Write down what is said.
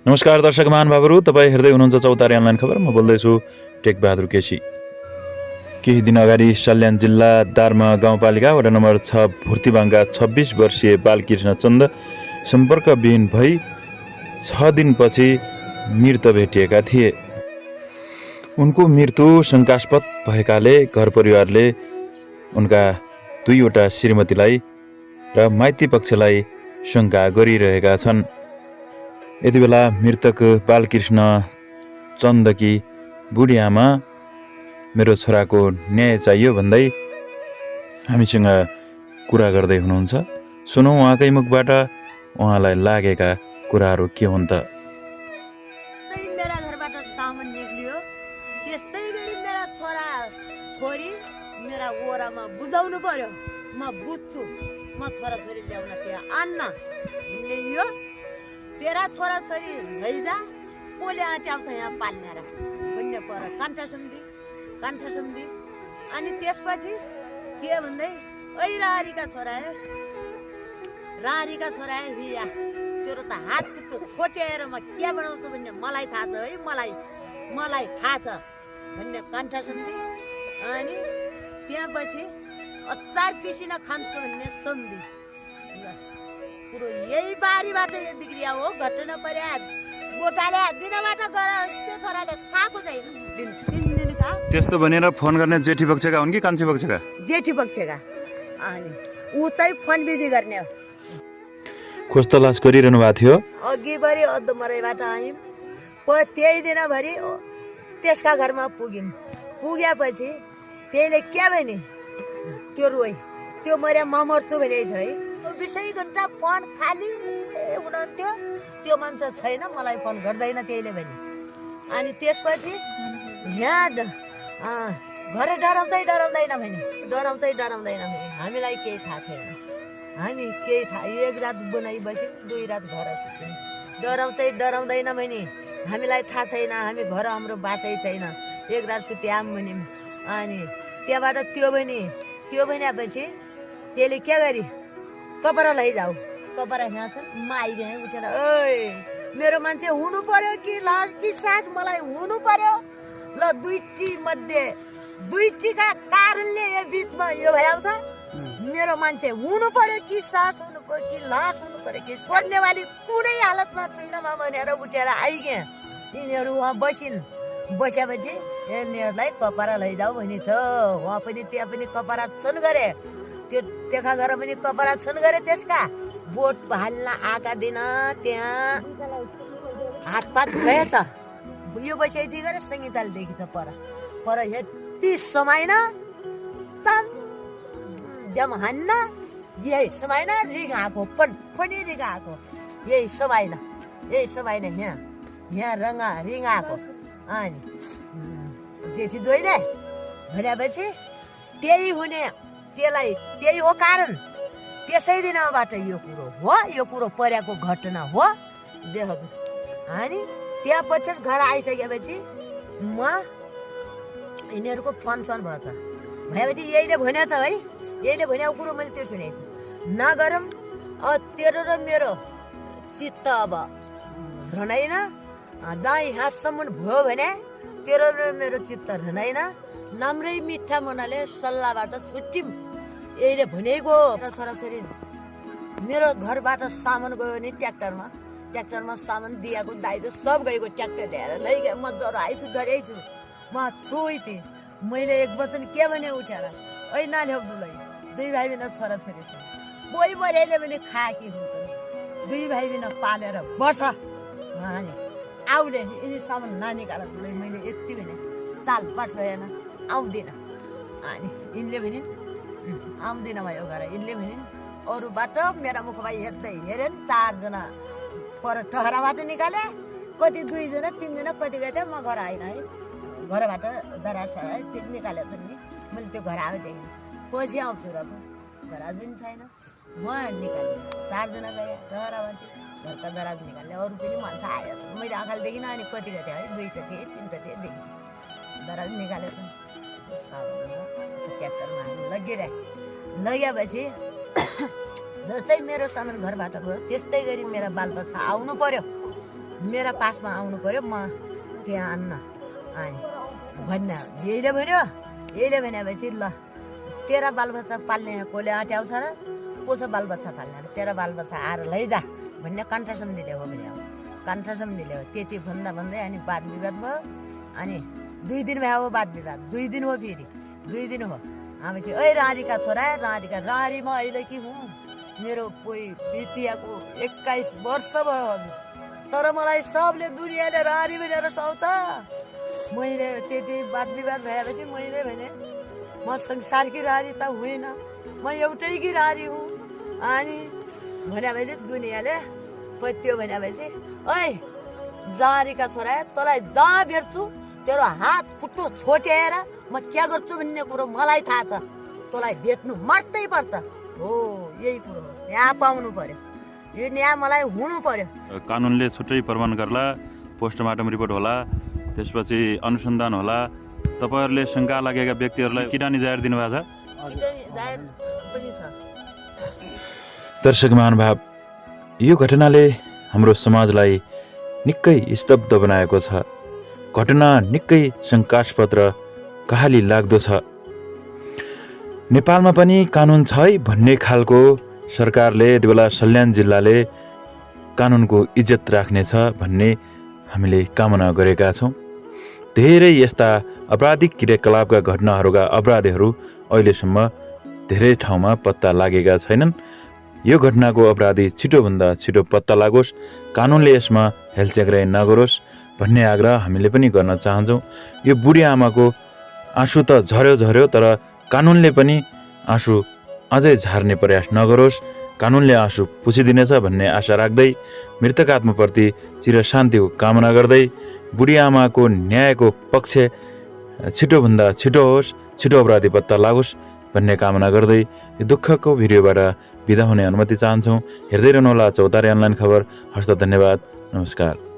नमस्कार दर्शक महानुभावहरू, तपाईँ हेर्दै हुनुहुन्छ चौतारी अनलाइन खबर। म बोल्दैछु टेकबहादुर केसी। केही दिन अगाडि सल्यान जिल्ला दार्मा गाउँपालिका वडा नम्बर 6 भुर्तिबाङका 26 वर्षीय बालकृष्ण चन्द सम्पर्कविहीन भई 6 दिनपछि मृत भेटिएका थिए। उनको मृत्यु शङ्कास्पद भएकाले घर परिवारले उनका 2वटा श्रीमतीलाई र माइती पक्षलाई शङ्का गरिरहेका छन्। यति बेला मृतक बालकृष्ण चन्दकी बुढी आमा मेरो छोराको न्याय चाहियो भन्दै हामीसँग कुरा गर्दै हुनुहुन्छ। सुनौँ उहाँकै मुखबाट उहाँलाई लागेका कुराहरू के हुन् त। मेरा घरबाट सामान निक्लियो, त्यस्तै गरी मेरा छोरा छोरी मेरा ओरामा बुझाउनु पर्यो। म बुझ्छु, म छोराछोरी ल्याउन त्यहाँ आन्न भन्ने यो तेरा छोराछोरी लैजा कसले आँट्याउँछ यहाँ पाल्ने र भन्ने पर कान्ठा सम्धि। अनि त्यसपछि के भन्दै ऐ रारीका छोरा हिया तेरो त हात खुट्टो छोट्याएर म के बनाउँछु भन्ने मलाई थाहा छ है, मलाई थाहा छ भन्ने कान्ठा सम्धि। अनि त्यहाँपछि अचार पिसिन खान्छु भन्ने सम्धि। कुरो यही बारीबाट यो बिग्रिया हो, घटना पर्या गोटाले दिनबाट गएर त्यो छोराले खाएको छैन। दिन खा। त्यस्तो भनेर फोन गर्ने जेठी पक्षका हुन् कि कान्छी पक्षका? जेठी पक्षका। अनि ऊ चाहिँ फोन विधि गर्ने हो। खोज तलास गरिरहनु भएको थियो। अघिभरि अद्धमरैबाट आयौँ, त्यही दिनभरि त्यसका घरमा पुगेपछि त्यहीले के भने त्यो रोइ त्यो मर्या म मर्छु भनेछ है। 20 घन्टा फोन खाली हुनुहुन्थ्यो, त्यो मान्छे छैन, मलाई फोन गर्दैन त्यहीले भने। अनि त्यसपछि यहाँ घरै डराउँदैन भने हामीलाई केही थाहा छैन। हामी केही थाहा, 1 रात बनाइ बस्यौँ, 2 रात घर सुत्यौँ। डराउँदैन भने हामीलाई थाहा छैन, हामी घर हाम्रो बासै छैन, 1 रात सुत्याम भन्यौँ। अनि त्यहाँबाट त्यो भनेपछि त्यसले के गरी कपडा लैजाऊ, कपडा यहाँ छ। म आइगएँ उठेर, ओइ मेरो मान्छे हुनु पर्यो कि लाज कि सास, मलाई हुनु पर्यो ल। 2टीका कारणले यो बिचमा यो भइहाल्छ। मेरो मान्छे हुनु पर्यो कि सास हुनु पर्यो कि लास हुनु पर्यो कि छोड्नेवाली कुनै हालतमा छैन म भनेर उठेर आइगएँ। यिनीहरू उहाँ बसेपछि यिनीहरूलाई कपडा लैजाऊ भनेछ। उहाँ पनि त्यहाँ पनि कपडा छन् गरे, त्यो देखा गरेर पनि कपडा छन् गरे। त्यसका बोट हाल्न आएका दिन त्यहाँ हातपात गएछ। यो बसाइथी गरे सङ्गीतालदेखि छ पर यति समाइन तम जम हान्न, यही समाइन रिङ आएको पनि रिङ आएको, यही समाइन यहाँ रिङ आएको। अनि जेठी जोइले भनेपछि त्यही हुने, त्यही हो कारण। त्यसै दिनबाट यो कुरो परेको घटना हो। देख्नुहोस्। अनि त्यहाँ पछि घर आइसकेपछि यिनीहरूको फोन भएपछि यहीले भनेछ है, यहीले भनेको कुरो मैले त्यो सुनेको छु। नगरौँ, तेरो र मेरो चित्त अब रहँदैन, जहाँ यहाँसम्म भयो भने तेरो र मेरो चित्त रहँदैन। नम्रै मिठा मनाले सल्लाहबाट छुट्यौँ, यहीले भनेको। छोराछोरी मेरो घरबाट सामान गयो भने ट्र्याक्टरमा सामान दिएको दाइजो सब गएको, ट्र्याक्टर ल्याएर लैगयो। म ज्वरो आइछु, डराइछु, म छोइथेँ। मैले एक वचन के भने उठेर, ऐ नाल्याउ दुलै, 2 भाइ बिना छोराछोरी छ, कोही मरेले पनि खाएकी हुन्छन्, 2 भाइ बिना पालेर बस। अनि आउने यिनी सामान नानीकाल दुलै। मैले यति भने चाल पास भएन, आउँदिन। अनि यिनले भनिन् आउँदिन भयो घर। यिनले भनिन् अरूबाट मेरा मुखमा हेरेन् 4 जना पर टहराबाट निकाले, कति 2 जना 3 जना कति गए। म घर आइन है, घरबाट दराज निकालेको छ नि। मैले त्यो घर आएदेखि पछि आउँछु र दराज पनि छैन। म निकाल्ने 4 जना गए टहराबाट, घरका दराज निकाल्ने, अरू पनि मान्छे आयो। मैले आँखाले देखिनँ। अनि कति गएको थियो है, 2 त थिए 3 त थिए, देखिनँ दराज निकालेको। ट्र्याक्टरमा लगेपछि जस्तै मेरो सामान घरबाट गयो, त्यस्तै गरी मेरा बालबच्चा आउनु पर्यो। मेरा पासमा आउनु पर्यो, म त्यहाँ आन्न अनि भन्ने यहीले भनेपछि ल तेरा बालबच्चा पाल्ने कसले आँट्याउँछ र, को छ बालबच्चा पाल्ने, तेरा बालबच्चा आएर लैजा भन्ने कन्ट्रासम्धीले हो भने कन्ट्रासम्धीले हो। त्यति भन्दै अनि वाद विवाद भयो। अनि 2 दिन भयो वाद विवाद, 2 दिन हो, फेरि 2 दिन हो। हामी चाहिँ ओइ राँरीका छोरा, राँरीमा अहिले कि हुँ, मेरो कोही बितियाको 21 वर्ष भयो हजुर, तर मलाई सबले दुनियाँले राँरी भनेर सुहाउँछ। मैले त्यति वाद विवाद भएपछि मैले भने म संसारकी राँरी त होइन, म एउटैकी राँरी हुँ। अनि भनेपछि दुनियाँले त्यो भनेपछि ओइ राँरीका छोरा, तँलाई जहाँ भेट्छु तेरो हात खुट्टो छोटेर म क्या गर्छु भन्ने कुरो मलाई थाहा छ, तँलाई भेट्नु मात्रै पर्छ। हो यही कुरो हो, न्याय पाउनु पर्यो, यो न्याय मलाई हुनु पर्यो। कानुनले छुट्टै प्रमाण गर्ला, पोस्टमार्टम रिपोर्ट होला, त्यसपछि अनुसन्धान होला। तपाईँहरूले शङ्का लागेका व्यक्तिहरूलाई किरानी जाहेर दिनुभएको छ? जाहेर पनि छ। दर्शक महानुभाव, यो घटनाले हाम्रो समाजलाई निकै स्तब्ध बनाएको छ। घटना निकै शङ्कास्पद र कहाली लाग्दो छ। नेपालमा पनि कानुन छ है भन्ने खालको सरकारले यति बेला सल्यान जिल्लाले कानुनको इज्जत राख्नेछ भन्ने हामीले कामना गरेका छौँ। धेरै यस्ता आपराधिक क्रियाकलापका घटनाहरूका अपराधीहरू अहिलेसम्म धेरै ठाउँमा पत्ता लागेका छैनन्। यो घटनाको अपराधी छिटोभन्दा छिटो पत्ता लागोस्, कानुनले यसमा हेलचेक्राइ नगरोस् भन्ने आग्रह हामीले पनि गर्न चाहन्छौँ। यो बुढी आमाको आँसु त झर्यो, तर कानुनले पनि आँसु अझै झार्ने प्रयास नगरोस्, कानुनले आँसु पुछिदिनेछ भन्ने आशा राख्दै, मृतक आत्माप्रति चिरशान्तिको कामना गर्दै, बुढी आमाको न्यायको पक्ष छिटोभन्दा छिटो होस्, छिटो अपराधी पत्ता लागोस् भन्ने कामना गर्दै यो दुःखको भिडियोबाट बिदा हुने अनुमति चाहन्छौँ। हेर्दै रहनुहोला चौतारी अनलाइन खबर। हस्त, धन्यवाद, नमस्कार।